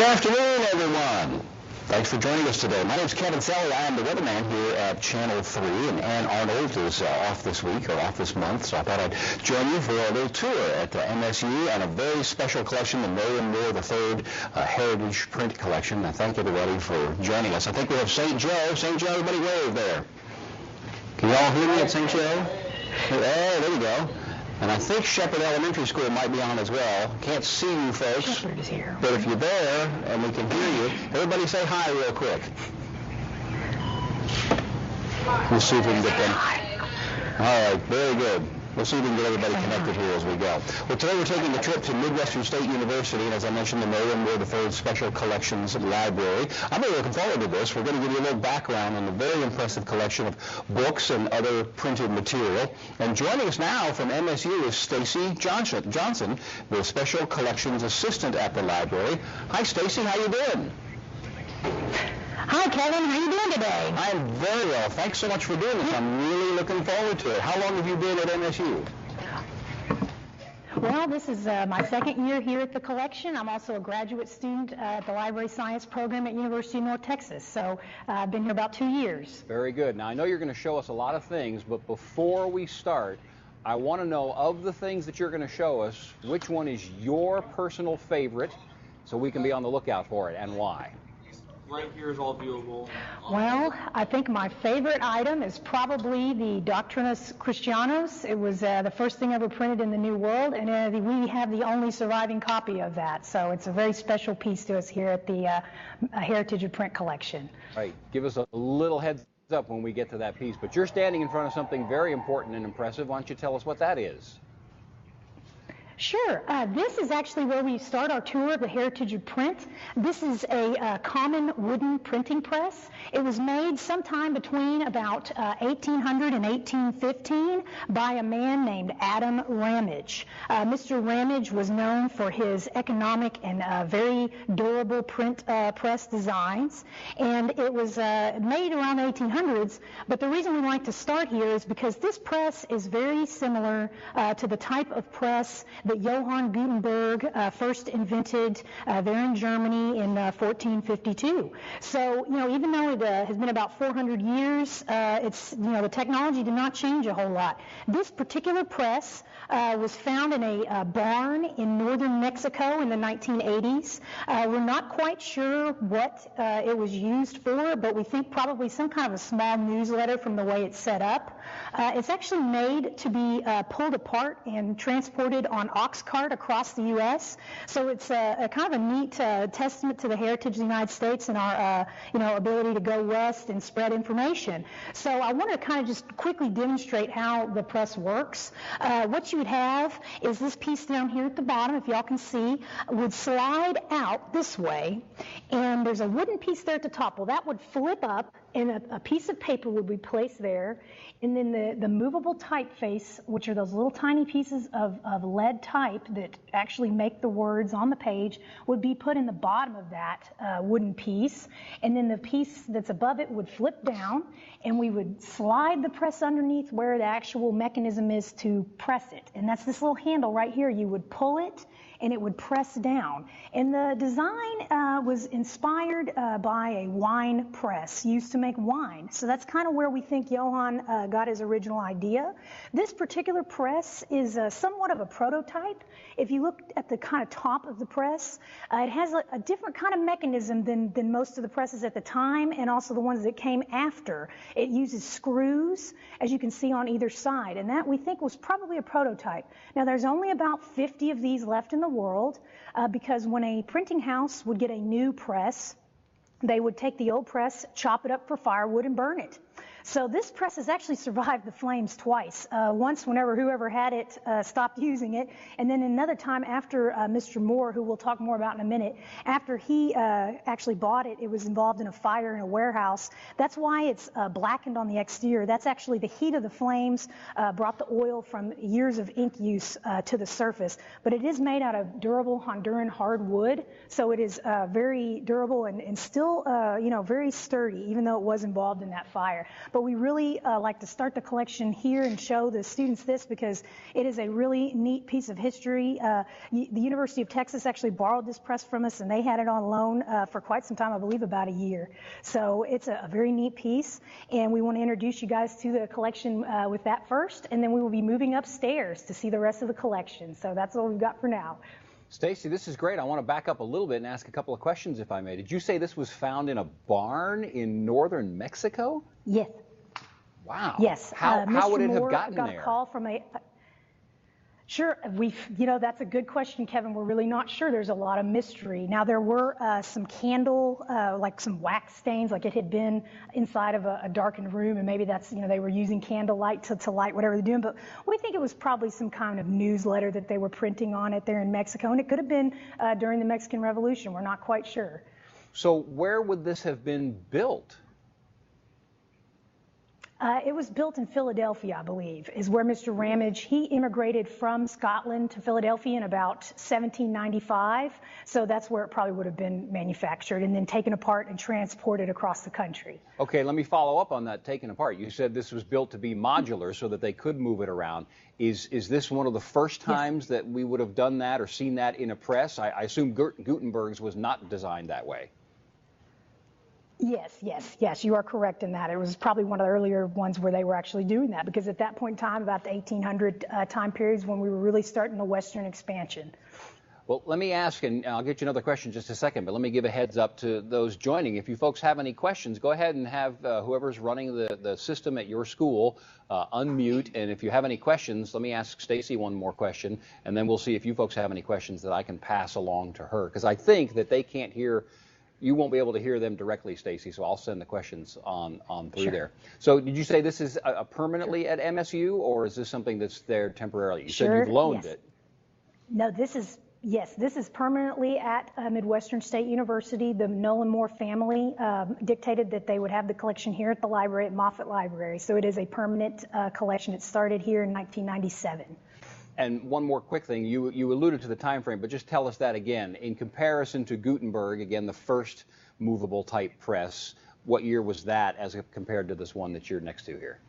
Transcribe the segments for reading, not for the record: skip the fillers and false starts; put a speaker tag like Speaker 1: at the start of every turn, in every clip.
Speaker 1: afternoon, everyone. Thanks for joining us today. My name is Keven Selle. I am the weatherman here at Channel 3, and Ann Arnold is off this week, or off this month, so I thought I'd join you for a little tour at MSU and a very special collection, the Nolan III Heritage Print Collection. I thank everybody for joining us. I think we have St. Joe. St. Joe, everybody wave there. Can you all hear me at St. Joe? Oh, there we go. And I think Shepherd Elementary School might be on as well. Can't see you folks.
Speaker 2: Shepherd is here.
Speaker 1: But if you're there and we can hear you, everybody say hi real quick. We'll see if we can get them. All right, very good. We'll see if we can get everybody connected here as we go. Well, today we're taking a trip to Midwestern State University, and as I mentioned, the Nolan III Special Collections Library. I'm really looking forward to this. We're going to give you a little background on the very impressive collection of books and other printed material. And joining us now from MSU is Stacy Johnson, the Special Collections Assistant at the library. Hi, Stacy. How you doing?
Speaker 2: Hi, Kevin. How you doing today?
Speaker 1: I am very well. Thanks so much for doing this. I'm really looking forward to it. How long have you been at MSU?
Speaker 2: Well, this is my second year here at the collection. I'm also a graduate student at the Library Science program at University of North Texas. So I've been here about 2 years.
Speaker 3: Very good. Now, I know you're going to show us a lot of things, but before we start, I want to know, of the things that you're going to show us, which one is your personal favorite so we can be on the lookout for it, and why?
Speaker 4: Right here is all viewable.
Speaker 2: Well, I think my favorite item is probably the Doctrinus Christianus. It was the first thing ever printed in the New World, and we have the only surviving copy of that. So it's a very special piece to us here at the Heritage of Print Collection.
Speaker 3: Right. Give us a little heads up when we get to that piece. But you're standing in front of something very important and impressive. Why don't you tell us what that is?
Speaker 2: Sure. This is actually where we start our tour of the Heritage of Print. This is a common wooden printing press. It was made sometime between about 1800 and 1815 by a man named Adam Ramage. Mr. Ramage was known for his economic and very durable print press designs, and it was made around the 1800s, but the reason we like to start here is because this press is very similar to the type of press that Johann Gutenberg first invented there in Germany in 1452. So, even though it has been about 400 years, the technology did not change a whole lot. This particular press was found in a barn in northern Mexico in the 1980s. We're not quite sure what it was used for, but we think probably some kind of a small newsletter from the way it's set up. It's actually made to be pulled apart and transported on ox cart across the U.S. So it's a kind of a neat testament to the heritage of the United States and our ability to go west and spread information. So I want to kind of just quickly demonstrate how the press works. What you would have is this piece down here at the bottom, if y'all can see, would slide out this way, and there's a wooden piece there at the top. Well, that would flip up, and a piece of paper would be placed there, and then the movable typeface, which are those little tiny pieces of lead type that actually make the words on the page, would be put in the bottom of that wooden piece, and then the piece that's above it would flip down, and we would slide the press underneath where the actual mechanism is to press it. And that's this little handle right here. You would pull it, and it would press down. And the design was inspired by a wine press used to make wine. So that's kind of where we think Johann got his original idea. This particular press is somewhat of a prototype. If you look at the kind of top of the press, it has a different kind of mechanism than most of the presses at the time, and also the ones that came after. It uses screws, as you can see on either side, and that we think was probably a prototype. Now, there's only about 50 of these left in the world, because when a printing house would get a new press, they would take the old press, chop it up for firewood, and burn it. So this press has actually survived the flames twice. Once whenever whoever had it stopped using it, and then another time after Mr. Moore, who we'll talk more about in a minute, after he actually bought it, it was involved in a fire in a warehouse. That's why it's blackened on the exterior. That's actually the heat of the flames brought the oil from years of ink use to the surface. But it is made out of durable Honduran hardwood, so it is very durable and still very sturdy, even though it was involved in that fire. But we really like to start the collection here and show the students this because it is a really neat piece of history. The University of Texas actually borrowed this press from us, and they had it on loan for quite some time, I believe about a year. So it's a very neat piece, and we want to introduce you guys to the collection with that first, and then we will be moving upstairs to see the rest of the collection. So that's all we've got for now.
Speaker 3: Stacy, this is great. I want to back up a little bit and ask a couple of questions, if I may. Did you say this was found in a barn in northern Mexico?
Speaker 2: Yes.
Speaker 3: Wow.
Speaker 2: Yes.
Speaker 3: How would it have gotten
Speaker 2: got
Speaker 3: there?
Speaker 2: A call from a. Sure, that's a good question, Kevin. We're really not sure. There's a lot of mystery. Now, there were some candle, like some wax stains, like it had been inside of a darkened room, and maybe that's, they were using candlelight to light whatever they're doing. But we think it was probably some kind of newsletter that they were printing on it there in Mexico, and it could have been during the Mexican Revolution. We're not quite sure.
Speaker 3: So where would this have been built?
Speaker 2: It was built in Philadelphia, I believe, is where Mr. Ramage, he immigrated from Scotland to Philadelphia in about 1795. So that's where it probably would have been manufactured and then taken apart and transported across the country.
Speaker 3: Okay, let me follow up on that taken apart. You said this was built to be modular so that they could move it around. Is this one of the first times that we would have done that or seen that in a press? I assume Gutenberg's was not designed that way.
Speaker 2: Yes, you are correct in that. It was probably one of the earlier ones where they were actually doing that, because at that point in time, about the 1800 time periods when we were really starting the Western expansion.
Speaker 3: Well, let me ask, and I'll get you another question in just a second, but let me give a heads up to those joining. If you folks have any questions, go ahead and have whoever's running the system at your school unmute. And if you have any questions, let me ask Stacy one more question, and then we'll see if you folks have any questions that I can pass along to her, because I think that they can't hear. You won't be able to hear them directly, Stacy, so I'll send the questions on through there. So did you say this is permanently at MSU, or is this something that's there temporarily? You said you've loaned it.
Speaker 2: No, this is permanently at Midwestern State University. The Nolan family dictated that they would have the collection here at the library, at Moffett Library. So it is a permanent collection. It started here in 1997.
Speaker 3: And one more quick thing, you alluded to the time frame, but just tell us that again. In comparison to Gutenberg, again, the first movable type press, what year was that as compared to this one that you're next to here?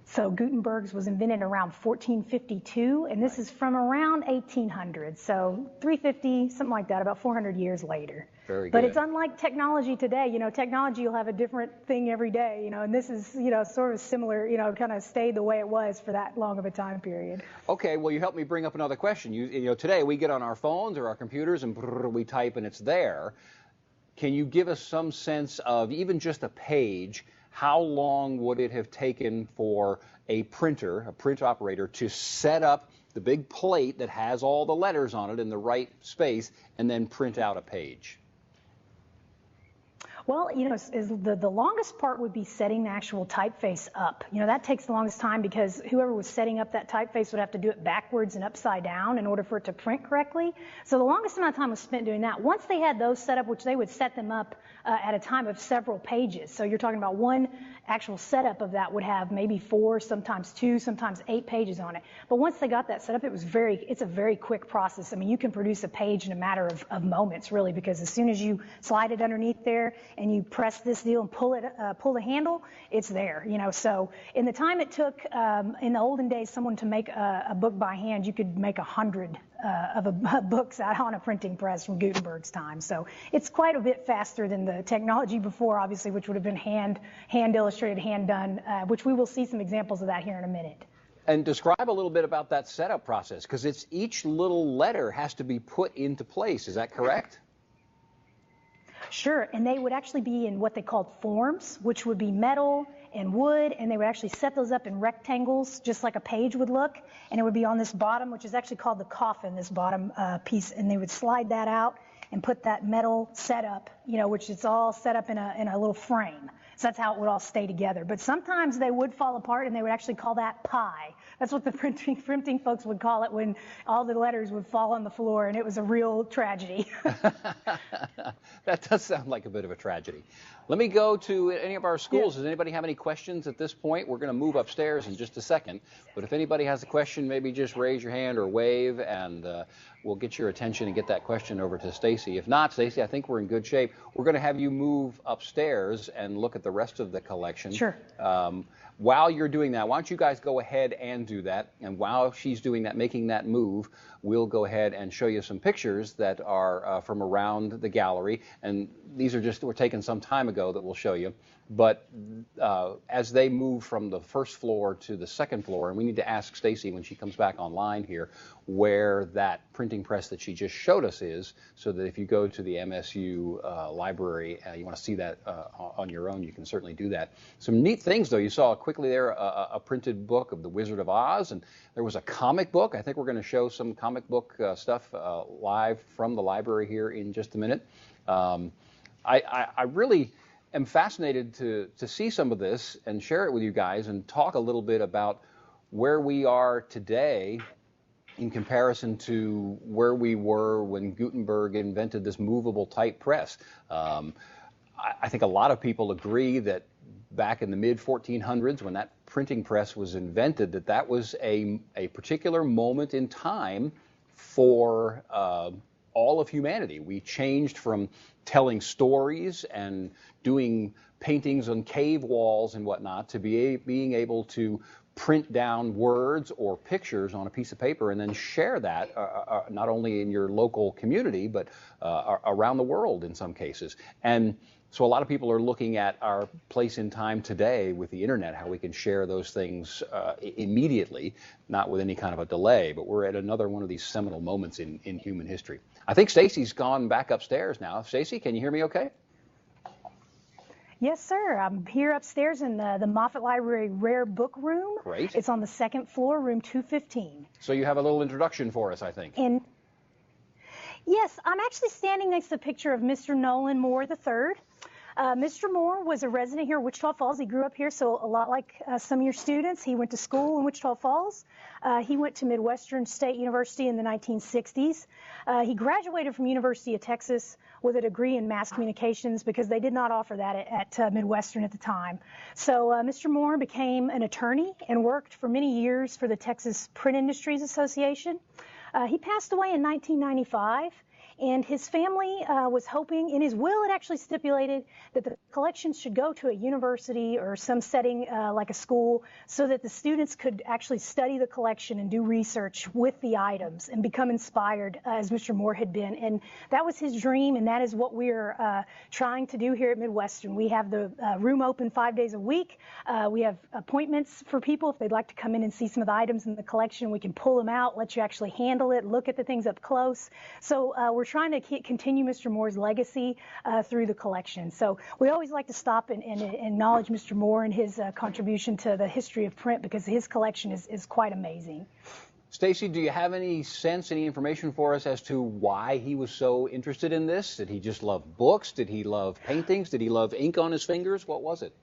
Speaker 2: So Gutenberg's was invented around 1452, and this is from around 1800. So 350, something like that, about 400 years later.
Speaker 3: Very good.
Speaker 2: But it's unlike technology today. Technology will have a different thing every day, and this is, sort of similar, kind of stayed the way it was for that long of a time period.
Speaker 3: Okay, well, you helped me bring up another question. Today we get on our phones or our computers and we type and it's there. Can you give us some sense of, even just a page, how long would it have taken for a print operator, to set up the big plate that has all the letters on it in the right space and then print out a page?
Speaker 2: Well, the longest part would be setting the actual typeface up. That takes the longest time because whoever was setting up that typeface would have to do it backwards and upside down in order for it to print correctly. So the longest amount of time was spent doing that. Once they had those set up, which they would set them up at a time of several pages. So you're talking about one actual setup of that would have maybe 4, sometimes 2, sometimes 8 pages on it. But once they got that set up, it's a very quick process. I mean, you can produce a page in a matter of moments, really, because as soon as you slide it underneath there and you press this deal and pull the handle, it's there. So in the time it took in the olden days, someone to make a book by hand, you could make 100 books out on a printing press from Gutenberg's time. So it's quite a bit faster than the technology before, obviously, which would have been hand illustrated, hand done, which we will see some examples of that here in a minute.
Speaker 3: And describe a little bit about that setup process, because each little letter has to be put into place. Is that correct?
Speaker 2: Sure, and they would actually be in what they called forms, which would be metal and wood, and they would actually set those up in rectangles, just like a page would look, and it would be on this bottom, which is actually called the coffin, this bottom piece, and they would slide that out and put that metal setup, which is all set up in a little frame. So that's how it would all stay together. But sometimes they would fall apart, and they would actually call that pie. That's what the printing folks would call it when all the letters would fall on the floor, and it was a real tragedy.
Speaker 3: That does sound like a bit of a tragedy. Let me go to any of our schools.
Speaker 2: Yeah.
Speaker 3: Does anybody have any questions at this point? We're going to move upstairs in just a second. But if anybody has a question, maybe just raise your hand or wave, and we'll get your attention and get that question over to Stacy. If not, Stacy, I think we're in good shape. We're going to have you move upstairs and look at the the rest of the collection.
Speaker 2: Sure.
Speaker 3: While you're doing that, why don't you guys go ahead and do that? And while she's doing that, making that move, we'll go ahead and show you some pictures that are from around the gallery. And these were taken some time ago that we'll show you. But as they move from the first floor to the second floor, and we need to ask Stacy when she comes back online here where that printing press that she just showed us is, so that if you go to the MSU library, you want to see that on your own, you can certainly do that. Some neat things, though. You saw quickly there a printed book of The Wizard of Oz, and there was a comic book. I think we're going to show some comic book stuff live from the library here in just a minute. I really am fascinated to see some of this and share it with you guys and talk a little bit about where we are today in comparison to where we were when Gutenberg invented this movable type press. I think a lot of people agree that back in the mid-1400s, when that printing press was invented, that was a particular moment in time for all of humanity. We changed from telling stories and doing paintings on cave walls and whatnot to being able to print down words or pictures on a piece of paper and then share that not only in your local community but around the world in some cases. And so a lot of people are looking at our place in time today with the internet, how we can share those things immediately, not with any kind of a delay. But we're at another one of these seminal moments in human history. I think Stacy's gone back upstairs now. Stacy, can you hear me okay?
Speaker 2: Yes, sir. I'm here upstairs in the Moffett Library Rare Book Room.
Speaker 3: Great.
Speaker 2: It's on the second floor, room 215.
Speaker 3: So you have a little introduction for us, I think.
Speaker 2: And yes, I'm actually standing next to a picture of Mr. Nolan Moore III. Mr. Moore was a resident here in Wichita Falls. He grew up here, so a lot like some of your students. He went to school in Wichita Falls. He went to Midwestern State University in the 1960s. He graduated from University of Texas with a degree in mass communications because they did not offer that at Midwestern at the time. So Mr. Moore became an attorney and worked for many years for the Texas Print Industries Association. He passed away in 1995. And his family was hoping, in his will it actually stipulated that the collection should go to a university or some setting like a school so that the students could actually study the collection and do research with the items and become inspired as Mr. Moore had been. And that was his dream, and that is what we're trying to do here at Midwestern. We have the room open 5 days a week. We have appointments for people if they'd like to come in and see some of the items in the collection. We can pull them out, let you actually handle it, look at the things up close. So we're trying to continue Mr. Moore's legacy through the collection. So we always like to stop and acknowledge Mr. Moore and his contribution to the history of print because his collection is quite amazing.
Speaker 3: Stacy, do you have any sense, any information for us as to why he was so interested in this? Did he just love books? Did he love paintings? Did he love ink on his fingers? What was it?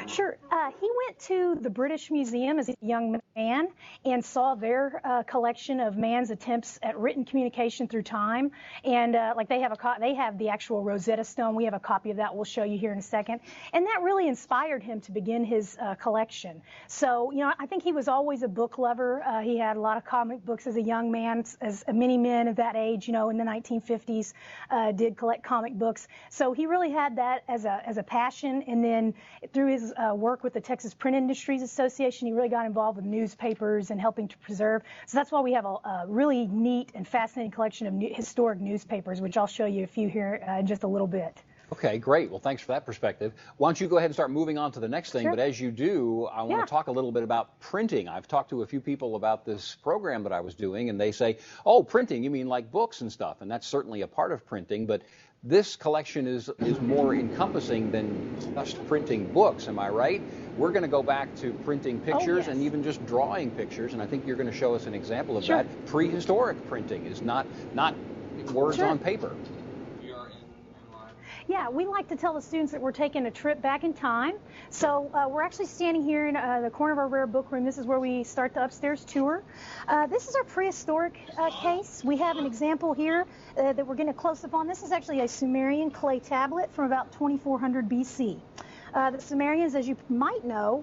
Speaker 2: Sure. He went to the British Museum as a young man and saw their collection of man's attempts at written communication through time. And like they have the actual Rosetta Stone. We have a copy of that we'll show you here in a second. And that really inspired him to begin his collection. So, you know, I think he was always a book lover. He had a lot of comic books as a young man, as many men of that age, you know, in the 1950s did collect comic books. So he really had that as a passion. And then through his work with the Texas Print Industries Association, he really got involved with newspapers and helping to preserve. So that's why we have a really neat and fascinating collection of historic newspapers, which I'll show you a few here in just a little bit.
Speaker 3: Okay, great. Well, thanks for that perspective. Why don't you go ahead and start moving on to the next thing?
Speaker 2: Sure.
Speaker 3: But as you do, I want to talk a little bit about printing. I've talked to a few people about this program that I was doing, and they say, oh, printing, you mean like books and stuff, and that's certainly a part of printing, but this collection is more encompassing than just printing books, am I right? We're going to go back to printing pictures and even just drawing pictures, and I think you're going to show us an example of that. Prehistoric printing is not words on paper.
Speaker 2: Yeah, we like to tell the students that we're taking a trip back in time. So we're actually standing here in the corner of our rare book room. This is where we start the upstairs tour. This is our prehistoric case. We have an example here that we're going to close up on. This is actually a Sumerian clay tablet from about 2400 BC. The Sumerians, as you might know,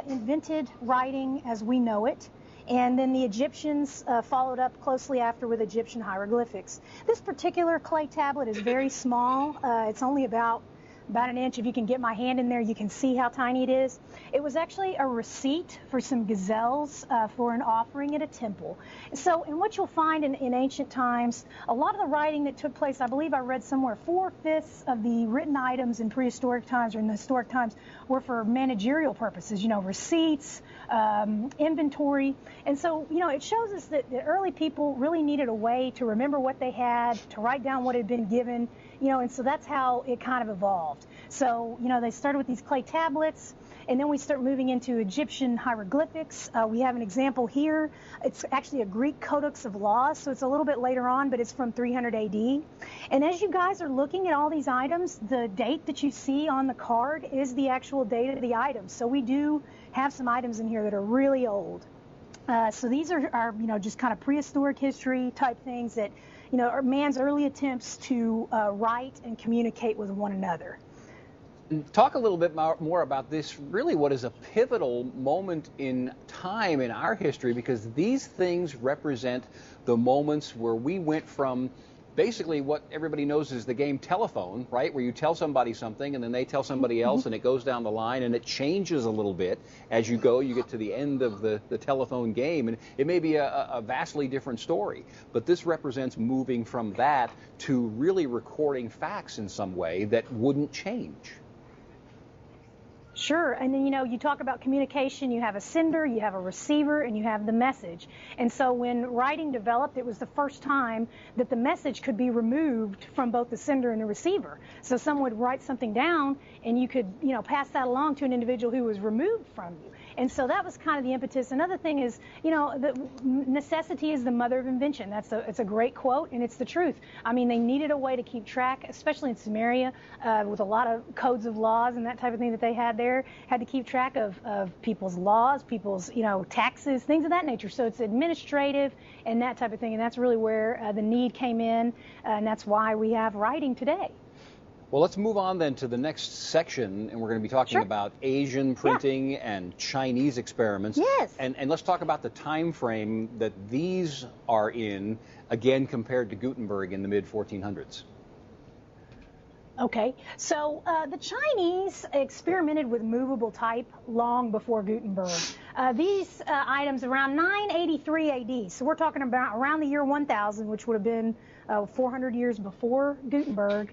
Speaker 2: invented writing as we know it. And then the Egyptians followed up closely after with Egyptian hieroglyphics. This particular clay tablet is very small. It's only about about an inch. If you can get my hand in there, you can see how tiny it is. It was actually a receipt for some gazelles for an offering at a temple. So, and what you'll find in ancient times, a lot of the writing that took place, I believe I read somewhere, 4/5 of the written items in prehistoric times or in the historic times were for managerial purposes, you know, receipts, inventory. And so, you know, it shows us that the early people really needed a way to remember what they had, to write down what had been given, you know, and so that's how it kind of evolved. So, you know, they started with these clay tablets, and then we start moving into Egyptian hieroglyphics. We have an example here. It's actually a Greek codex of laws, so it's a little bit later on, but it's from 300 AD. And as you guys are looking at all these items, the date that you see on the card is the actual date of the items. So we do have some items in here that are really old. So these are, you know, just kind of prehistoric history type things that, you know, are man's early attempts to write and communicate with one another.
Speaker 3: Talk a little bit more about this, really what is a pivotal moment in time in our history, because these things represent the moments where we went from basically what everybody knows is the game telephone, right, where you tell somebody something and then they tell somebody else and it goes down the line and it changes a little bit as you go. You get to the end of the telephone game and it may be a vastly different story. But this represents moving from that to really recording facts in some way that wouldn't change.
Speaker 2: Sure, and then, you know, you talk about communication, you have a sender, you have a receiver, and you have the message. And so when writing developed, it was the first time that the message could be removed from both the sender and the receiver. So someone would write something down, and you could, you know, pass that along to an individual who was removed from you. And so that was kind of the impetus. Another thing is, you know, the necessity is the mother of invention. It's a great quote, and it's the truth. I mean, they needed a way to keep track, especially in Sumeria, with a lot of codes of laws and that type of thing that they had there, had to keep track of people's laws, people's, you know, taxes, things of that nature. So it's administrative and that type of thing, and that's really where the need came in, and that's why we have writing today.
Speaker 3: Well, let's move on then to the next section, and we're going to be talking about Asian printing and Chinese experiments.
Speaker 2: Yes.
Speaker 3: And let's talk about the time frame that these are in, again, compared to Gutenberg in the mid-1400s.
Speaker 2: Okay, so the Chinese experimented with movable type long before Gutenberg. These items around 983 AD, so we're talking about around the year 1000, which would have been 400 years before Gutenberg.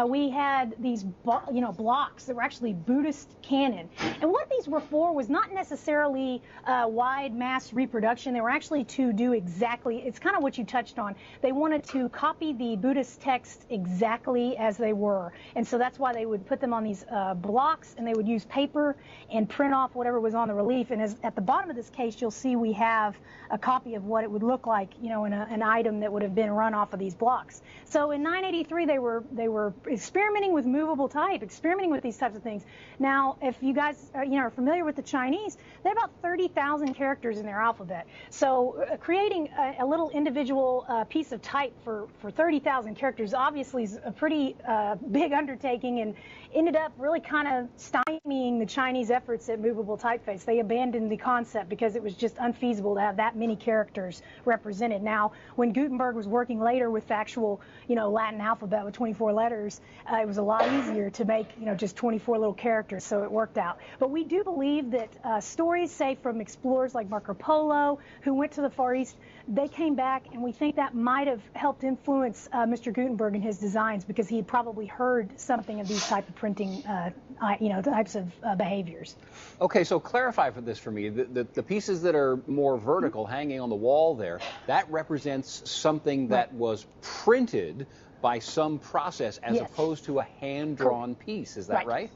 Speaker 2: We had these, you know, blocks that were actually Buddhist canon. And what these were for was not necessarily wide mass reproduction. They were actually to do exactly, it's kind of what you touched on. They wanted to copy the Buddhist text exactly as they were. And so that's why they would put them on these blocks, and they would use paper and print off whatever was on the relief. And at the bottom of this case, you'll see we have a copy of what it would look like, you know, in an item that would have been run off of these blocks. So in 983, they were experimenting with movable type, experimenting with these types of things. Now, if you guys you know, are familiar with the Chinese, they have about 30,000 characters in their alphabet. So creating a little individual piece of type for 30,000 characters obviously is a pretty big undertaking, and ended up really kind of stymieing the Chinese efforts at movable typeface. They abandoned the concept because it was just unfeasible to have that many characters represented. Now, when Gutenberg was working later with the actual, you know, Latin alphabet with 24 letters, it was a lot easier to make, you know, just 24 little characters, so it worked out. But we do believe that stories, say, from explorers like Marco Polo, who went to the Far East, they came back, and we think that might have helped influence Mr. Gutenberg in his designs, because he had probably heard something of these type of printing, you know, types of behaviors.
Speaker 3: Okay, so clarify for me. The pieces that are more vertical, hanging on the wall there, that represents something that was printed by some process as opposed to a hand-drawn piece. Is that right?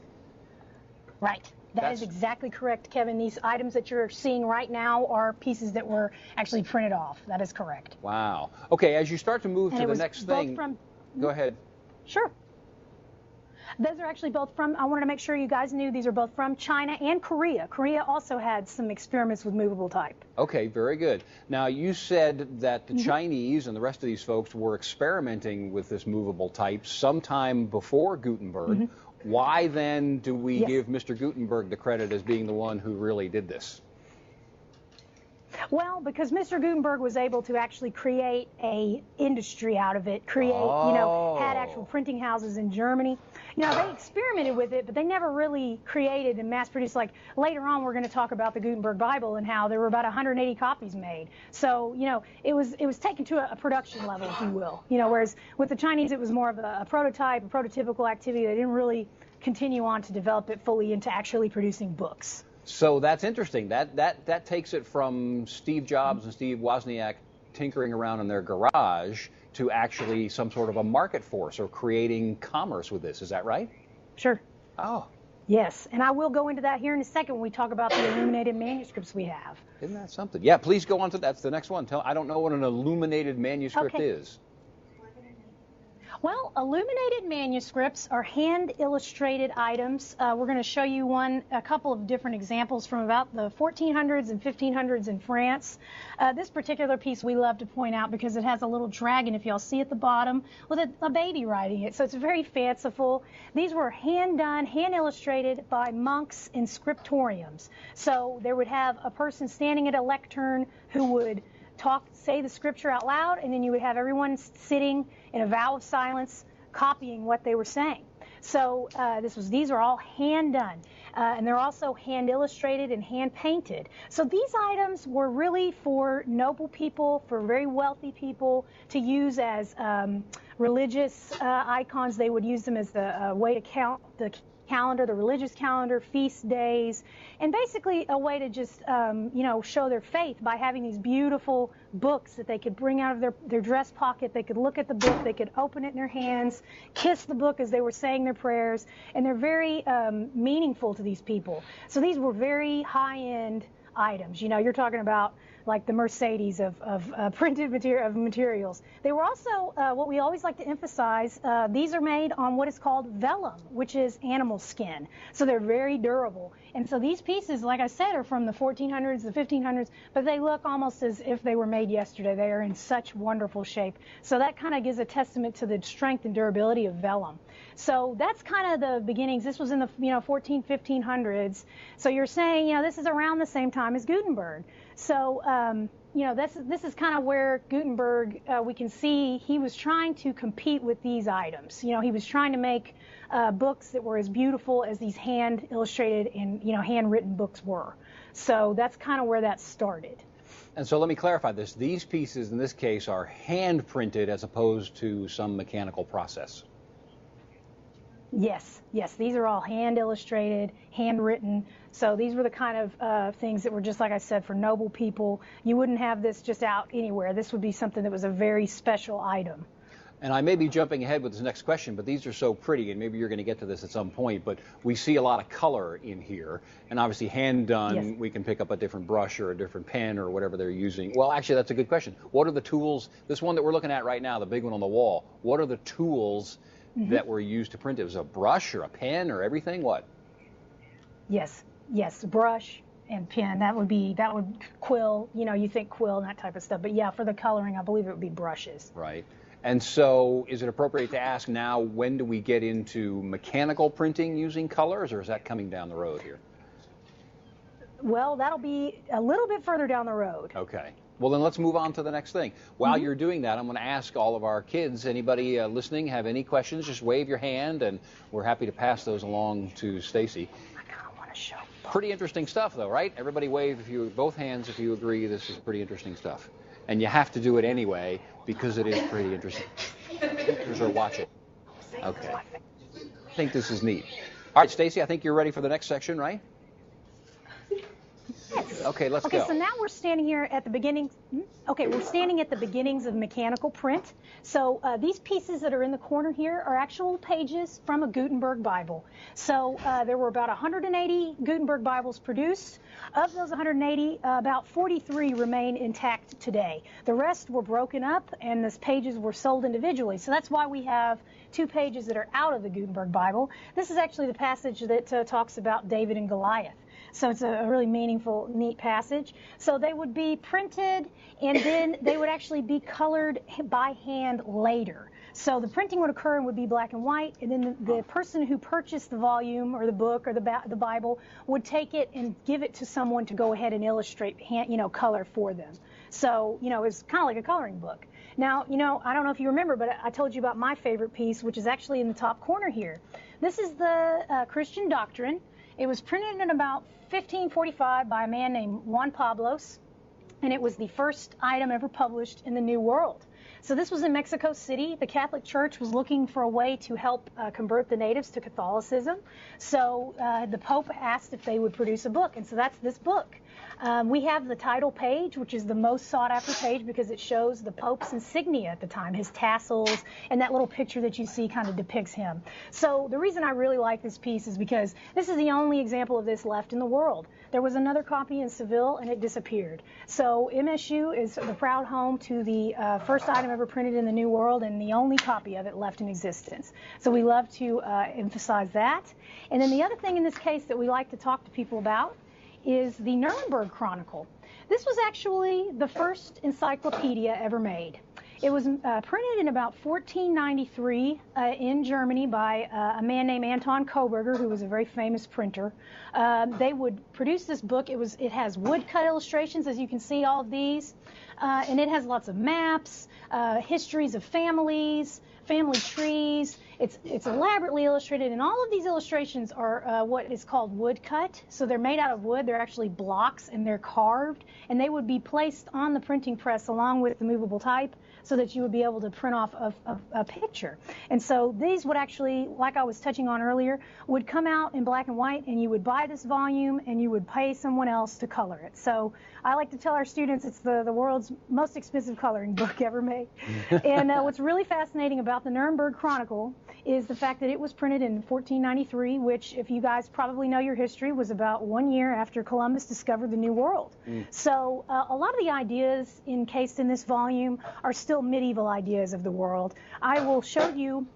Speaker 2: Right. That is exactly correct, Kevin. These items that you're seeing right now are pieces that were actually printed off. That is correct.
Speaker 3: Wow. Okay, as you start to move to the next thing, go ahead.
Speaker 2: Sure. Those are actually both from, I wanted to make sure you guys knew, these are both from China and Korea. Korea also had some experiments with movable type. Okay,
Speaker 3: very good. Now, you said that the Chinese and the rest of these folks were experimenting with this movable type sometime before Gutenberg. Why then do we give Mr. Gutenberg the credit as being the one who really did this?
Speaker 2: Well, because Mr. Gutenberg was able to actually create a industry out of it, you know, had actual printing houses in Germany. they experimented with it, but they never really created and mass-produced. Like later on, we're going to talk about the Gutenberg Bible and how there were about 180 copies made. So, it was taken to a production level, if you will. Whereas with the Chinese, it was more of a prototype, a prototypical activity. They didn't really continue on to develop it fully into actually producing books.
Speaker 3: So that's interesting. That takes it from Steve Jobs and Steve Wozniak tinkering around in their garage to actually some sort of a market force or creating commerce with this. Is that right?
Speaker 2: Sure.
Speaker 3: Oh.
Speaker 2: Yes, and I will go into that here in a second when we talk about the illuminated manuscripts we have.
Speaker 3: Isn't that something? Yeah, please go on to that's the next one. I don't know what an illuminated manuscript is.
Speaker 2: Well, illuminated manuscripts are hand-illustrated items. We're going to show you a couple of different examples from about the 1400s and 1500s in France. This particular piece we love to point out because it has a little dragon, if y'all see at the bottom, with a baby riding it. So it's very fanciful. These were hand-done, hand-illustrated by monks in scriptoriums. So there would have a person standing at a lectern who would say the scripture out loud, and then you would have everyone sitting in a vow of silence copying what they were saying. So these are all hand done, and they're also hand illustrated and hand painted. So these items were really for noble people, for very wealthy people to use as religious icons. They would use them as the way to count the calendar, the religious calendar, feast days, and basically a way to just, show their faith by having these beautiful books that they could bring out of their dress pocket. They could look at the book, they could open it in their hands, kiss the book as they were saying their prayers, and they're very meaningful to these people. So these were very high-end items. You're talking about like the Mercedes of printed materials. They were also, what we always like to emphasize, these are made on what is called vellum, which is animal skin. So they're very durable. And so these pieces, like I said, are from the 1400s, the 1500s, but they look almost as if they were made yesterday. They are in such wonderful shape. So that kind of gives a testament to the strength and durability of vellum. So that's kind of the beginnings. This was in the 1500s. So you're saying, this is around the same time as Gutenberg. So, this is kind of where Gutenberg, we can see he was trying to compete with these items. He was trying to make books that were as beautiful as these hand-illustrated and, handwritten books were. So that's kind of where that started.
Speaker 3: And so let me clarify this. These pieces, in this case, are hand-printed as opposed to some mechanical process.
Speaker 2: Yes, these are all hand-illustrated, handwritten. So these were the kind of things that were, just like I said, for noble people. You wouldn't have this just out anywhere. This would be something that was a very special item.
Speaker 3: And I may be jumping ahead with this next question, but these are so pretty, and maybe you're going to get to this at some point, but we see a lot of color in here, and obviously hand-done, yes. We can pick up a different brush or a different pen or whatever they're using. Well, actually, that's a good question. What are the tools, this one that we're looking at right now, the big one on the wall, what are the tools that were used to print it? Was it a brush or a pen or everything? What?
Speaker 2: Yes, brush and pen. That would quill. You think quill and that type of stuff. But yeah, for the coloring, I believe it would be brushes.
Speaker 3: Right. And so, is it appropriate to ask now, when do we get into mechanical printing using colors, or is that coming down the road here?
Speaker 2: Well, that'll be a little bit further down the road.
Speaker 3: Okay. Well, then let's move on to the next thing. While you're doing that, I'm going to ask all of our kids, anybody listening, have any questions, just wave your hand, and we're happy to pass those along to Stacy.
Speaker 2: I kind of want to show.
Speaker 3: Pretty interesting stuff, though, right? Everybody wave both hands if you agree this is pretty interesting stuff. And you have to do it anyway because it is pretty interesting. Or watch it. Okay. I think this is neat. All right, Stacy, I think you're ready for the next section, right?
Speaker 2: Yes.
Speaker 3: Okay, let's go.
Speaker 2: Okay, so now we're standing here at the beginning. Okay, we're standing at the beginnings of mechanical print. So these pieces that are in the corner here are actual pages from a Gutenberg Bible. So there were about 180 Gutenberg Bibles produced. Of those 180, about 43 remain intact today. The rest were broken up, and those pages were sold individually. So that's why we have 2 pages that are out of the Gutenberg Bible. This is actually the passage that talks about David and Goliath. So it's a really meaningful, neat passage. So they would be printed, and then they would actually be colored by hand later. So the printing would occur and would be black and white, and then the person who purchased the volume or the book or the Bible would take it and give it to someone to go ahead and illustrate, color for them. So, it's kind of like a coloring book. Now, I don't know if you remember, but I told you about my favorite piece, which is actually in the top corner here. This is the Christian Doctrine. It was printed in about 1545 by a man named Juan Pablos, and it was the first item ever published in the New World. So this was in Mexico City. The Catholic Church was looking for a way to help convert the natives to Catholicism. So the Pope asked if they would produce a book, and so that's this book. We have the title page, which is the most sought-after page because it shows the Pope's insignia at the time, his tassels, and that little picture that you see kind of depicts him. So the reason I really like this piece is because this is the only example of this left in the world. There was another copy in Seville, and it disappeared. So MSU is the proud home to the first item ever printed in the New World and the only copy of it left in existence. So we love to emphasize that. And then the other thing in this case that we like to talk to people about is the Nuremberg Chronicle. This was actually the first encyclopedia ever made. It was printed in about 1493 in Germany by a man named Anton Koberger, who was a very famous printer. They would produce this book. It has woodcut illustrations, as you can see, all of these, and it has lots of maps, histories of families, family trees. It's elaborately illustrated, and all of these illustrations are what is called woodcut. So they're made out of wood. They're actually blocks, and they're carved, and they would be placed on the printing press along with the movable type so that you would be able to print off a picture. And so these would actually, like I was touching on earlier, would come out in black and white, and you would buy this volume, and you would pay someone else to color it. So I like to tell our students it's the world's most expensive coloring book ever made. And what's really fascinating about the Nuremberg Chronicle is the fact that it was printed in 1493, which, if you guys probably know your history, was about 1 year after Columbus discovered the New World. So a lot of the ideas encased in this volume are still medieval ideas of the world. I will show you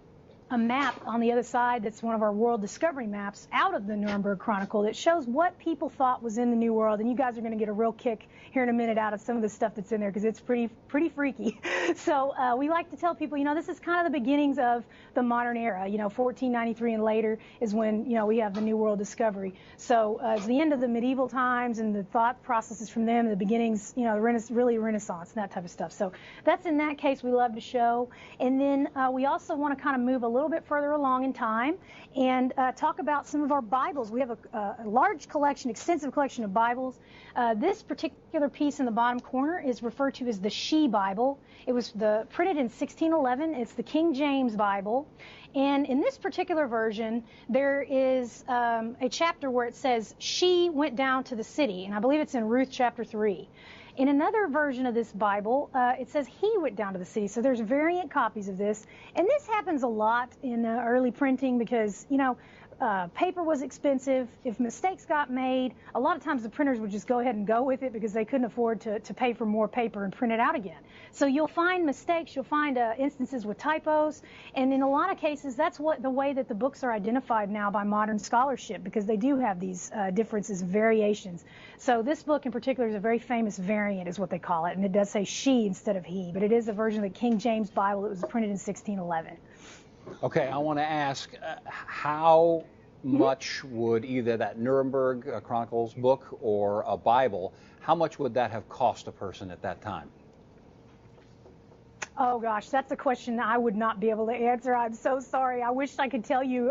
Speaker 2: a map on the other side that's one of our world discovery maps out of the Nuremberg Chronicle that shows what people thought was in the New World, and you guys are going to get a real kick here in a minute out of some of the stuff that's in there because it's pretty freaky. So we like to tell people, this is kind of the beginnings of the modern era. 1493 and later is when we have the New World discovery. So it's the end of the medieval times and the thought processes from them, the beginnings, really Renaissance and that type of stuff. So that's in that case we love to show. And then we also want to kind of move a little bit further along in time and talk about some of our Bibles. We have a large collection, extensive collection of Bibles. This particular piece in the bottom corner is referred to as the She Bible. It was printed in 1611. It's the King James Bible. And in this particular version, there is a chapter where it says, she went down to the city. And I believe it's in Ruth chapter 3. In another version of this Bible, it says he went down to the city. So there's variant copies of this. And this happens a lot in early printing because, paper was expensive. If mistakes got made, a lot of times the printers would just go ahead and go with it because they couldn't afford to pay for more paper and print it out again. So you'll find mistakes, you'll find instances with typos, and in a lot of cases that's the way that the books are identified now by modern scholarship because they do have these differences, variations. So this book in particular is a very famous variant is what they call it, and it does say she instead of he, but it is a version of the King James Bible that was printed in 1611.
Speaker 3: Okay, I want to ask how much would either that Nuremberg Chronicles book or a Bible, how much would that have cost a person at that time?
Speaker 2: Oh gosh, that's a question I would not be able to answer. I'm so sorry. I wish I could tell you,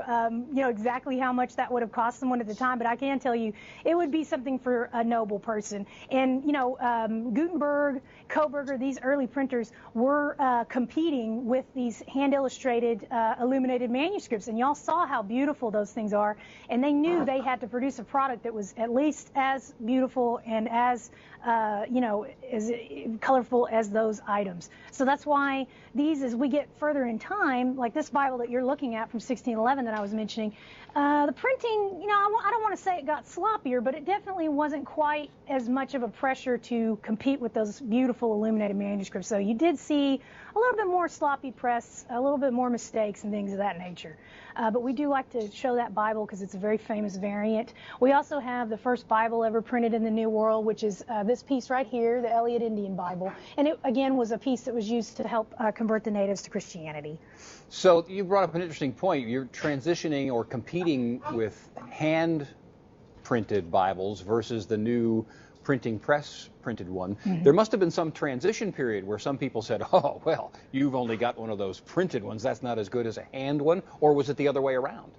Speaker 2: exactly how much that would have cost someone at the time, but I can tell you it would be something for a noble person. And Gutenberg, Koberger, these early printers were competing with these hand-illustrated, illuminated manuscripts, and y'all saw how beautiful those things are. And they knew they had to produce a product that was at least as beautiful and as as colorful as those items. So that's why these, as we get further in time, like this Bible that you're looking at from 1611 that I was mentioning, the printing, I don't want to say it got sloppier, but it definitely wasn't quite as much of a pressure to compete with those beautiful illuminated manuscripts. So you did see a little bit more sloppy press, a little bit more mistakes and things of that nature. But we do like to show that Bible because it's a very famous variant. We also have the first Bible ever printed in the New World, which is this piece right here, the Elliott Indian Bible. And it, again, was a piece that was used to help convert the natives to Christianity. So
Speaker 3: you brought up an interesting point. You're transitioning or competing with hand-printed Bibles versus the new printing press printed one. There must have been some transition period where some people said, oh, well, you've only got one of those printed ones. That's not as good as a hand one. Or was it the other way around?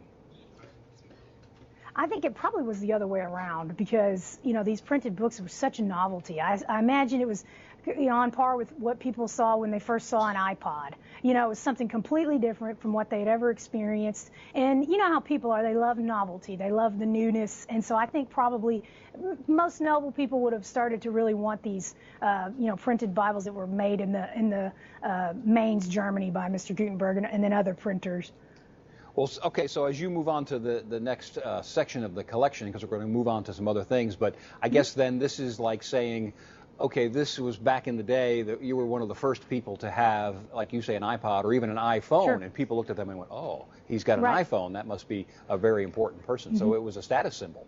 Speaker 2: I think it probably was the other way around because, these printed books were such a novelty. I imagine it was on par with what people saw when they first saw an iPod. It was something completely different from what they'd ever experienced. And you know how people are. They love novelty. They love the newness. And so I think probably most noble people would have started to really want these, printed Bibles that were made in the Mainz, Germany by Mr. Gutenberg and then other printers.
Speaker 3: Well, okay, so as you move on to the next section of the collection, because we're going to move on to some other things, but I guess then this is like saying, okay, this was back in the day that you were one of the first people to have, like you say, an iPod or even an iPhone,
Speaker 2: Sure.
Speaker 3: and people looked at them and went, oh, he's got an
Speaker 2: Right.
Speaker 3: iPhone. That must be a very important person. So it was a status symbol.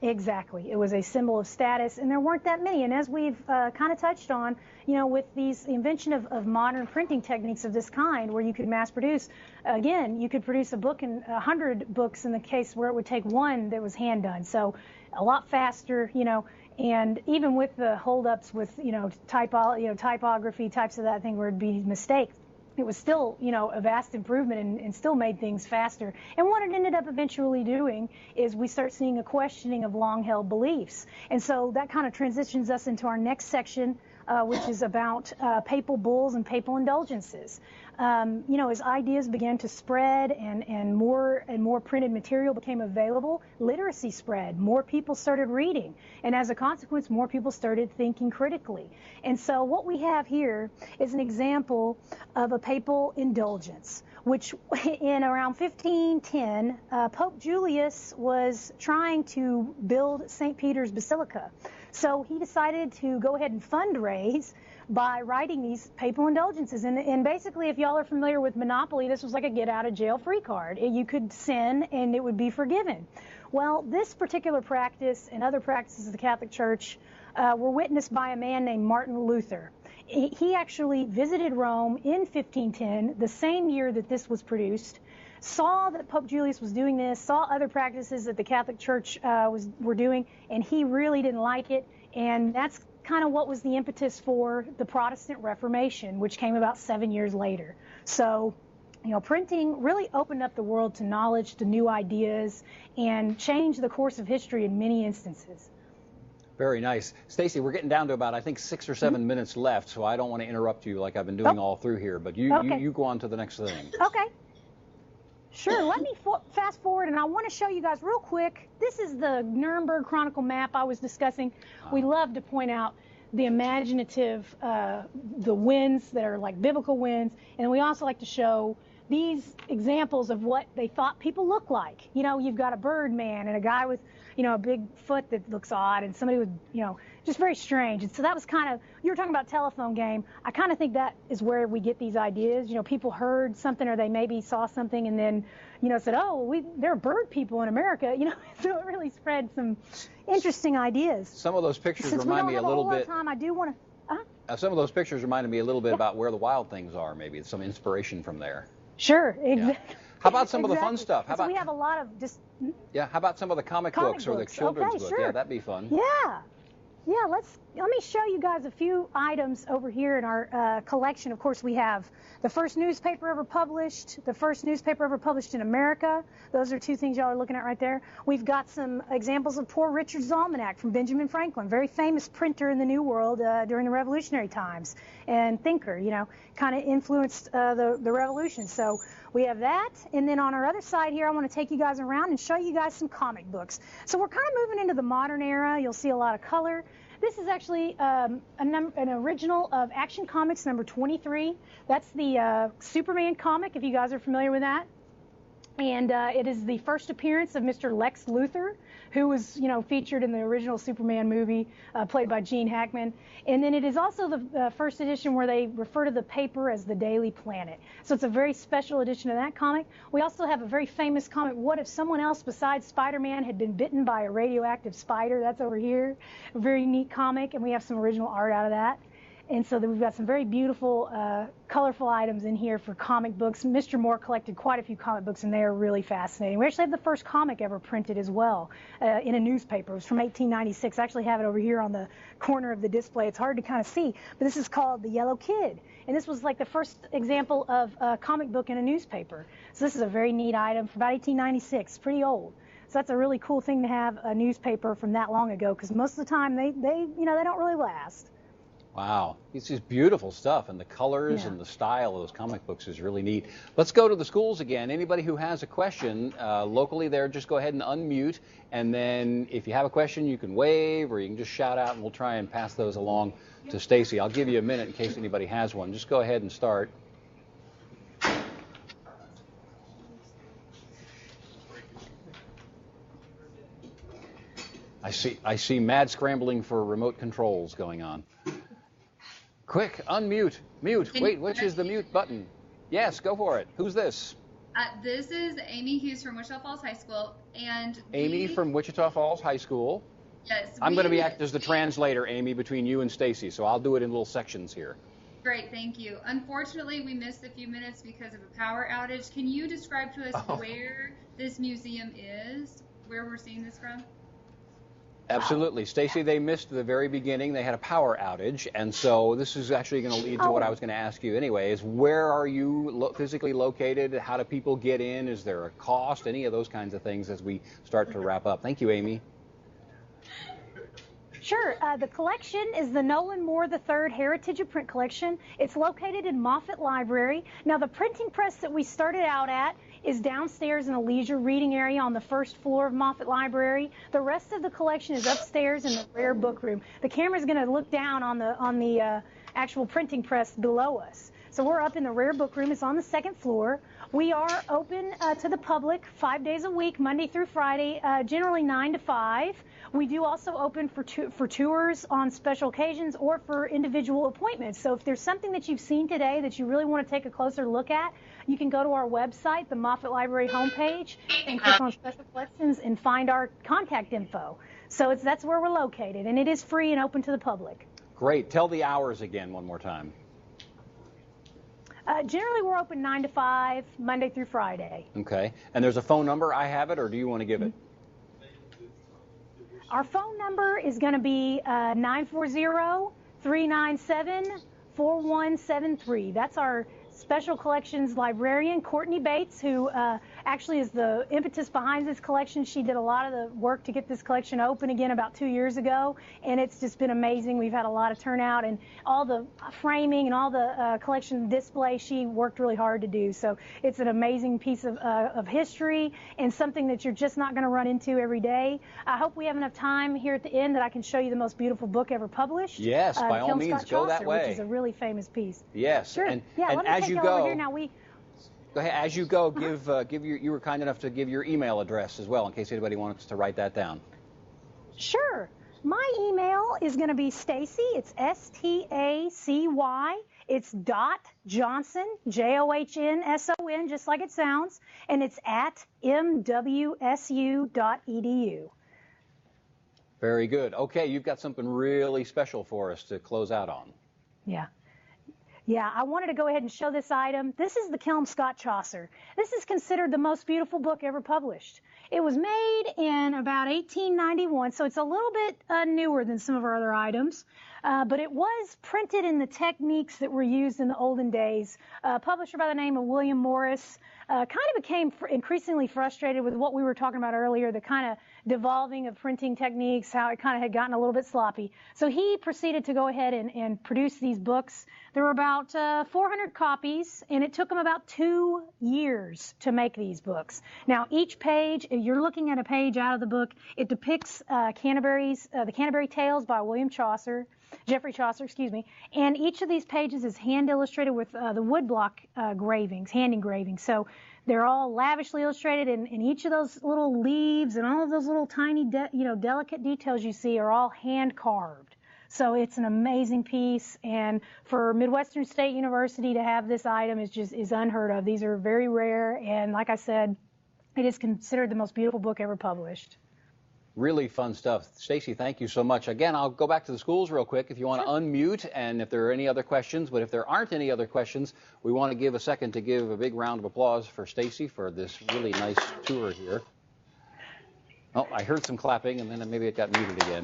Speaker 2: Exactly. It was a symbol of status, and there weren't that many. And as we've kind of touched on, with the invention of modern printing techniques of this kind, where you could mass produce, again, you could produce a book in 100 books in the case where it would take one that was hand done. So a lot faster, and even with the holdups with, typography, types of that thing where it'd be mistakes, it was still, a vast improvement and still made things faster. And what it ended up eventually doing is we start seeing a questioning of long-held beliefs. And so that kind of transitions us into our next section, which is about papal bulls and papal indulgences. As ideas began to spread and more printed material became available, literacy spread. More people started reading. And as a consequence, more people started thinking critically. And so what we have here is an example of a papal indulgence, which in around 1510, Pope Julius was trying to build St. Peter's Basilica. So he decided to go ahead and fundraise by writing these papal indulgences. And basically, if y'all are familiar with Monopoly, this was like a get-out-of-jail-free card. You could sin, and it would be forgiven. Well, this particular practice and other practices of the Catholic Church were witnessed by a man named Martin Luther. He actually visited Rome in 1510, the same year that this was produced, saw that Pope Julius was doing this, saw other practices that the Catholic Church were doing, and he really didn't like it. And that's kind of what was the impetus for the Protestant Reformation, which came about 7 years later. So, printing really opened up the world to knowledge, to new ideas, and changed the course of history in many instances.
Speaker 3: Very nice. Stacy, we're getting down to about, I think, 6 or 7 minutes left, so I don't want to interrupt you like I've been doing all through here, but you go on to the next thing.
Speaker 2: Okay. Sure. Let me fast forward, and I want to show you guys real quick. This is the Nuremberg Chronicle map I was discussing. We love to point out the imaginative, the winds that are like biblical winds, and we also like to show these examples of what they thought people looked like. You've got a bird man and a guy with, a big foot that looks odd, and somebody with, just very strange. And so that was kind of, you were talking about telephone game. I kind of think that is where we get these ideas. People heard something or they maybe saw something and then, said, oh, there are bird people in America. So it really spread some interesting ideas.
Speaker 3: Some of those pictures
Speaker 2: Since
Speaker 3: remind me a little bit.
Speaker 2: Time, I do want to.
Speaker 3: Some of those pictures reminded me a little bit about where the wild things are, maybe. Some inspiration from there.
Speaker 2: Sure, exactly.
Speaker 3: Yeah. How about some of the fun stuff?
Speaker 2: So we have a lot of just...
Speaker 3: Yeah, how about some of the comic books or the children's books?
Speaker 2: Sure.
Speaker 3: Yeah, that'd be fun.
Speaker 2: Yeah, let me show you guys a few items over here in our collection. Of course, we have the first newspaper ever published, the first newspaper ever published in America. Those are two things y'all are looking at right there. We've got some examples of Poor Richard's Almanac from Benjamin Franklin, very famous printer in the New World during the Revolutionary times, and thinker, kind of influenced the Revolution. So we have that, and then on our other side here, I want to take you guys around and show you guys some comic books. So we're kind of moving into the modern era. You'll see a lot of color. This is actually an original of Action Comics number 23. That's the Superman comic, if you guys are familiar with that. And it is the first appearance of Mr. Lex Luthor, who was, featured in the original Superman movie, played by Gene Hackman. And then it is also the first edition where they refer to the paper as the Daily Planet. So it's a very special edition of that comic. We also have a very famous comic, What If Someone Else Besides Spider-Man Had Been Bitten by a Radioactive Spider? That's over here. A very neat comic, and we have some original art out of that. And so we've got some very beautiful, colorful items in here for comic books. Mr. Moore collected quite a few comic books, and they are really fascinating. We actually have the first comic ever printed as well in a newspaper. It was from 1896. I actually have it over here on the corner of the display. It's hard to kind of see, but this is called The Yellow Kid. And this was like the first example of a comic book in a newspaper. So this is a very neat item from about 1896, pretty old. So that's a really cool thing to have a newspaper from that long ago, because most of the time they don't really last.
Speaker 3: Wow, it's just beautiful stuff, and the colors and the style of those comic books is really neat. Let's go to the schools again. Anybody who has a question locally there, just go ahead and unmute, and then if you have a question, you can wave or you can just shout out, and we'll try and pass those along to Stacy. I'll give you a minute in case anybody has one. Just go ahead and start. I see mad scrambling for remote controls going on. Quick, unmute, mute. Wait, which is the mute button? Yes, go for it. Who's this?
Speaker 5: This is Amy Hughes from Wichita Falls High School, and
Speaker 3: Amy from Wichita Falls High School.
Speaker 5: Yes.
Speaker 3: I'm going to be act as the translator, Amy, between you and Stacy, so I'll do it in little sections here.
Speaker 5: Great, thank you. Unfortunately, we missed a few minutes because of a power outage. Can you describe to us where this museum is, where we're seeing this from?
Speaker 3: Absolutely. Stacy, they missed the very beginning. They had a power outage, and so this is actually going to lead to what I was going to ask you anyway, is where are you physically located? How do people get in? Is there a cost? Any of those kinds of things as we start to wrap up. Thank you, Amy.
Speaker 2: Sure. The collection is the Nolan Moore III Heritage of Print Collection. It's located in Moffett Library. Now, the printing press that we started out at is downstairs in a leisure reading area on the first floor of Moffett Library. The rest of the collection is upstairs in the rare book room. The camera's going to look down on the actual printing press below us. So we're up in the rare book room. It's on the second floor. We are open to the public 5 days a week, Monday through Friday, generally 9 to 5. We do also open for tours on special occasions or for individual appointments. So if there's something that you've seen today that you really want to take a closer look at, you can go to our website, the Moffett Library homepage, and click on Special Collections and find our contact info. So that's where we're located, and it is free and open to the public.
Speaker 3: Great. Tell the hours again one more time.
Speaker 2: Generally, we're open 9 to 5, Monday through Friday.
Speaker 3: Okay. And there's a phone number. I have it, or do you want to give it?
Speaker 2: Our phone number is going to be 940-397-4173. That's our Special Collections librarian, Courtney Bates, who actually is the impetus behind this collection. She did a lot of the work to get this collection open again about 2 years ago, and it's just been amazing. We've had a lot of turnout, and all the framing and all the collection display she worked really hard to do. So it's an amazing piece of history and something that you're just not going to run into every day. I hope we have enough time here at the end that I can show you the most beautiful book ever published.
Speaker 3: Yes, by all means, go that way.
Speaker 2: Which is a really famous piece.
Speaker 3: Yes,
Speaker 2: sure.
Speaker 3: And
Speaker 2: as you go, over here now go
Speaker 3: ahead. As you go, you were kind enough to give your email address as well, in case anybody wants to write that down.
Speaker 2: Sure. My email is going to be Stacy. It's STACY. It's .Johnson, JOHNSON, just like it sounds, and it's at mwsu.edu.
Speaker 3: Very good. Okay, you've got something really special for us to close out on.
Speaker 2: Yeah, I wanted to go ahead and show this item. This is the Kemp Scott Chaucer. This is considered the most beautiful book ever published. It was made in about 1891, so it's a little bit newer than some of our other items. But it was printed in the techniques that were used in the olden days. A publisher by the name of William Morris kind of became increasingly frustrated with what we were talking about earlier, the kind of devolving of printing techniques, how it kind of had gotten a little bit sloppy. So he proceeded to go ahead and produce these books. There were about 400 copies, and it took him about 2 years to make these books. Now, each page, you're looking at a page out of the book, it depicts the Canterbury Tales by Geoffrey Chaucer, and each of these pages is hand illustrated with the woodblock engravings, hand engravings. So they're all lavishly illustrated, and each of those little leaves and all of those little tiny, delicate details you see are all hand carved. So it's an amazing piece, and for Midwestern State University to have this item is unheard of. These are very rare, and like I said, it is considered the most beautiful book ever published.
Speaker 3: Really fun stuff. Stacy, thank you so much. Again, I'll go back to the schools real quick if you want to unmute and if there are any other questions. But if there aren't any other questions, we want to give a second to give a big round of applause for Stacy for this really nice tour here. Oh, I heard some clapping, and then maybe it got muted again.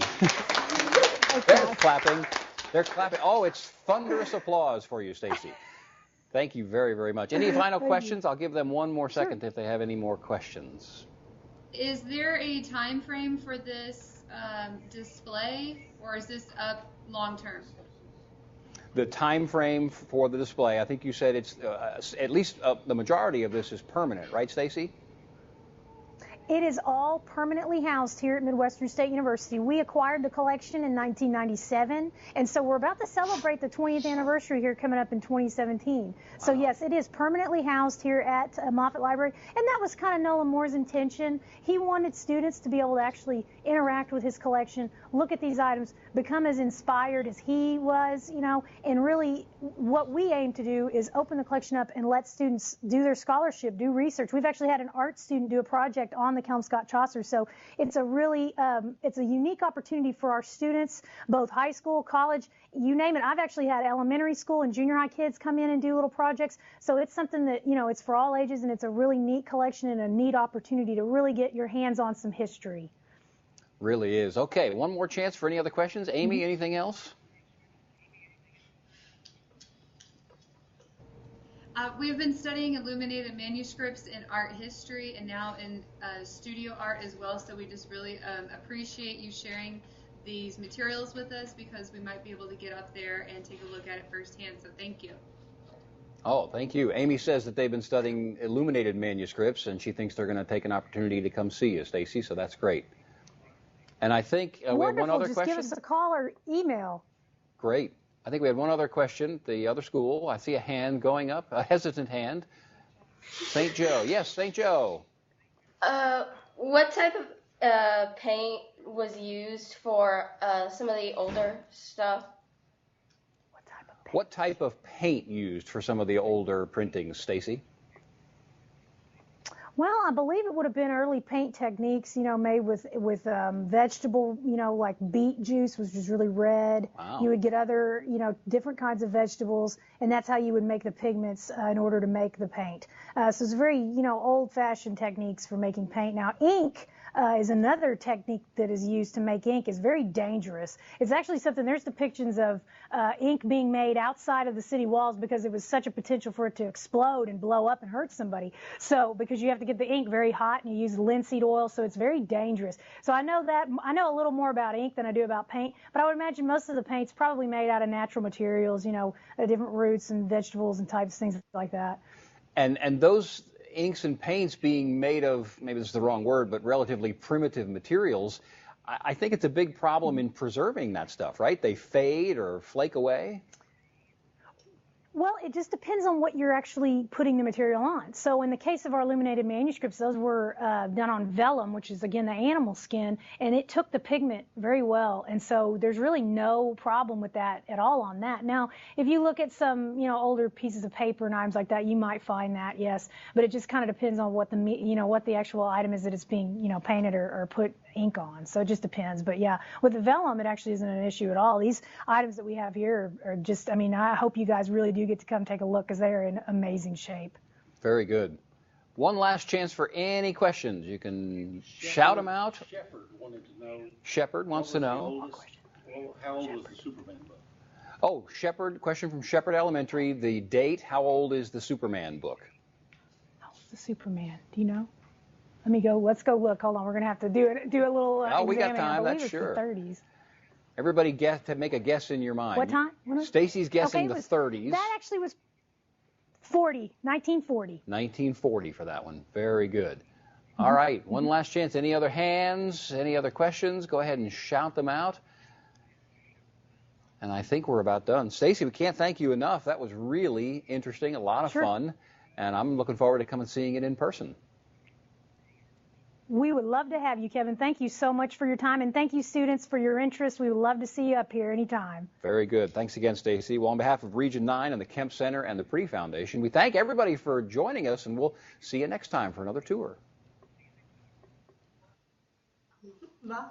Speaker 3: They're clapping. They're clapping. Oh, it's thunderous applause for you, Stacy. Thank you very, very much. Any final questions? I'll give them one more second if they have any more questions.
Speaker 5: Is there a time frame for this display, or is this up long term?
Speaker 3: The time frame for the display, I think you said it's at least the majority of this is permanent, right, Stacy?
Speaker 2: It is all permanently housed here at Midwestern State University. We acquired the collection in 1997, and so we're about to celebrate the 20th anniversary here coming up in 2017. So yes, it is permanently housed here at Moffett Library, and that was kind of Nolan Moore's intention. He wanted students to be able to actually interact with his collection, look at these items, become as inspired as he was, you know, and really what we aim to do is open the collection up and let students do their scholarship, do research. We've actually had an art student do a project on the Kemp Scott Chaucer, so it's a really it's a unique opportunity for our students, both high school, college, you name it. I've actually had elementary school and junior high kids come in and do little projects, so it's something that, you know, it's for all ages, and it's a really neat collection and a neat opportunity to really get your hands on some history.
Speaker 3: Really is. Okay, one more chance for any other questions. Amy, anything else?
Speaker 5: We've been studying illuminated manuscripts in art history and now in studio art as well, so we just really appreciate you sharing these materials with us because we might be able to get up there and take a look at it firsthand, so thank you.
Speaker 3: Oh, thank you. Amy says that they've been studying illuminated manuscripts, and she thinks they're going to take an opportunity to come see you, Stacy, so that's great. And I think we have one other
Speaker 2: Just
Speaker 3: question.
Speaker 2: give us a call or email.
Speaker 3: Great. I think we had one other question. The other school, I see a hand going up, a hesitant hand. St. Joe. Yes, St. Joe.
Speaker 6: What type of paint was used for some of the older stuff?
Speaker 3: What type of paint used for some of the older printings, Stacy?
Speaker 2: Well, I believe it would have been early paint techniques, you know, made with vegetable, you know, like beet juice, which is really red.
Speaker 3: Wow.
Speaker 2: You would get other, you know, different kinds of vegetables, and that's how you would make the pigments in order to make the paint. So it's very, you know, old-fashioned techniques for making paint. Now, ink is another technique that is used to make ink. Is very dangerous. It's actually something, there's depictions of ink being made outside of the city walls because it was such a potential for it to explode and blow up and hurt somebody. So because you have to get the ink very hot and you use linseed oil, so it's very dangerous. So I know a little more about ink than I do about paint, but I would imagine most of the paint's probably made out of natural materials, you know, different roots and vegetables and types of things like that.
Speaker 3: And those inks and paints being made of, maybe this is the wrong word, but relatively primitive materials, I think it's a big problem in preserving that stuff, right? They fade or flake away.
Speaker 2: Well, it just depends on what you're actually putting the material on. So in the case of our illuminated manuscripts, those were done on vellum, which is, again, the animal skin, and it took the pigment very well. And so there's really no problem with that at all on that. Now, if you look at some, you know, older pieces of paper and items like that, you might find that, yes. But it just kind of depends on what the, you know, what the actual item is that it's being, you know, painted or put ink on. So it just depends. But yeah, with the vellum, it actually isn't an issue at all. These items that we have here are just, I mean, I hope you guys really do get to come take a look because they are in amazing shape.
Speaker 3: Very good. One last chance for any questions. You can shout them out.
Speaker 7: Shepard wanted to know.
Speaker 3: Shepard wants to know.
Speaker 7: How old was the Superman book?
Speaker 3: Oh, Shepard, question from Shepard Elementary. The date, how old is the Superman book?
Speaker 2: How old's the Superman? Do you know? Let me go. Let's go look. Hold on. We're going to have to do a little
Speaker 3: Oh, we got
Speaker 2: examining.
Speaker 3: time.
Speaker 2: I believe
Speaker 3: That's
Speaker 2: it's
Speaker 3: sure.
Speaker 2: the 30s.
Speaker 3: Everybody make a guess in your mind.
Speaker 2: What time?
Speaker 3: Stacy's guessing the 30s.
Speaker 2: That actually was 1940.
Speaker 3: 1940 for that one. Very good. All right. One last chance. Any other hands? Any other questions? Go ahead and shout them out. And I think we're about done. Stacy, we can't thank you enough. That was really interesting, a lot of fun, and I'm looking forward to coming and seeing it in person.
Speaker 2: We would love to have you, Kevin. Thank you so much for your time, and thank you, students, for your interest. We would love to see you up here anytime.
Speaker 3: Very good. Thanks again, Stacy. Well, on behalf of Region 9 and the Kemp Center and the Pre Foundation, we thank everybody for joining us, and we'll see you next time for another tour.
Speaker 8: Bye.